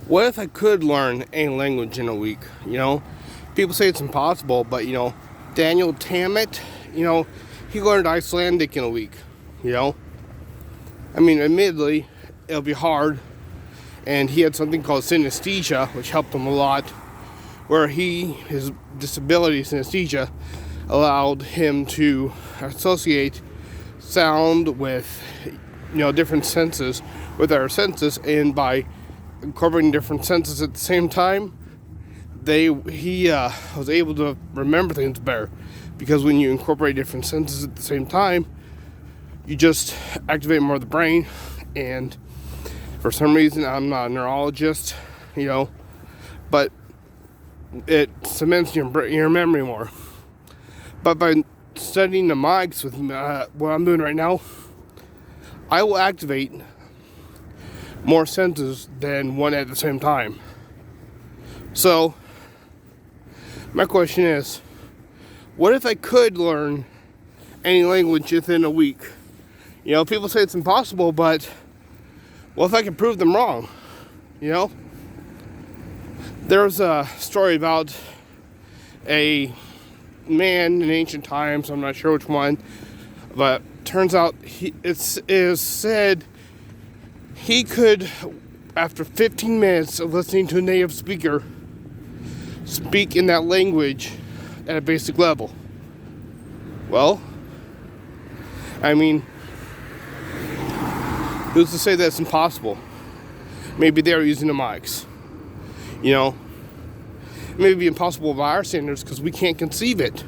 What if I could learn any language in a week? People say it's impossible, but Daniel Tammet, he learned Icelandic in a week. You know, admittedly, it'll be hard, and he had something called synesthesia, which helped him a lot, where his disability synesthesia allowed him to associate sound with different senses with our senses, and by incorporating different senses at the same time, he was able to remember things better, because when you incorporate different senses at the same time, you just activate more of the brain. And for some reason, I'm not a neurologist, but it cements your memory more. But by studying the mics with what I'm doing right now, I will activate more senses than one at the same time. So my question is, what if I could learn any language within a week? People say it's impossible, but what if I can prove them wrong? There's a story about a man in ancient times, I'm not sure which one, but turns out it is said he could, after 15 minutes of listening to a native speaker, speak in that language at a basic level. Well, who's to say that's impossible? Maybe they're using the mics. It may be impossible by our standards because we can't conceive it,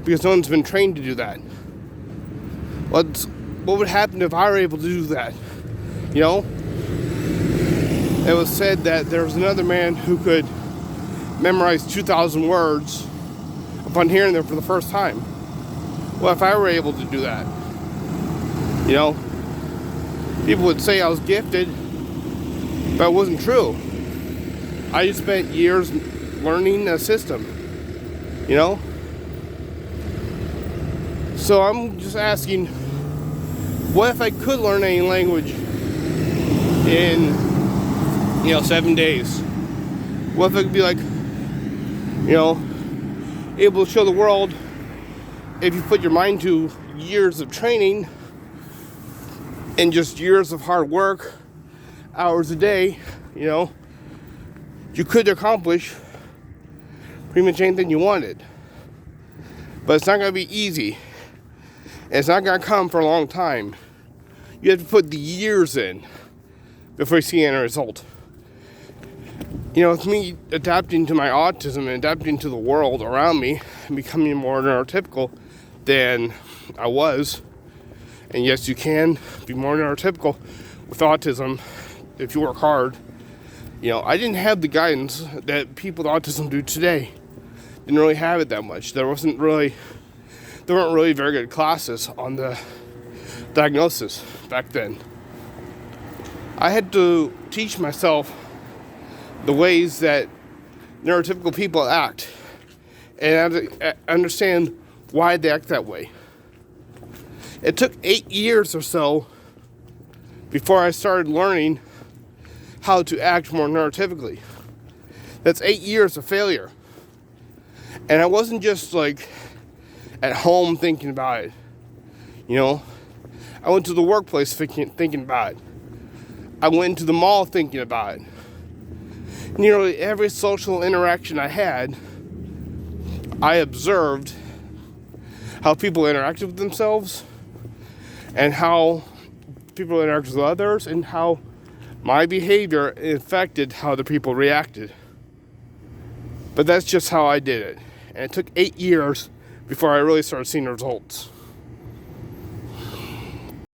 because no one's been trained to do that. What would happen if I were able to do that? It was said that there was another man who could memorize 2,000 words upon hearing them for the first time. What if I were able to do that? People would say I was gifted, but it wasn't true. I just spent years learning a system, So I'm just asking, what if I could learn any language in 7 days? What if I could be able to show the world, if you put your mind to years of training and just years of hard work, hours a day, you could accomplish pretty much anything you wanted. But it's not going to be easy. And it's not going to come for a long time. You have to put the years in before you see any result. With me adapting to my autism and adapting to the world around me and becoming more neurotypical than I was. And yes, you can be more neurotypical with autism if you work hard. I didn't have the guidance that people with autism do today. Didn't really have it that much. There weren't really very good classes on the diagnosis back then. I had to teach myself the ways that neurotypical people act, and I understand why they act that way. It took 8 years or so before I started learning how to act more neurotypically. That's 8 years of failure. And I wasn't just at home thinking about it. I went to the workplace thinking about it. I went to the mall thinking about it. Nearly every social interaction I had, I observed how people interacted with themselves and how people interacted with others, and how my behavior affected how the people reacted. But that's just how I did it. And it took 8 years before I really started seeing results.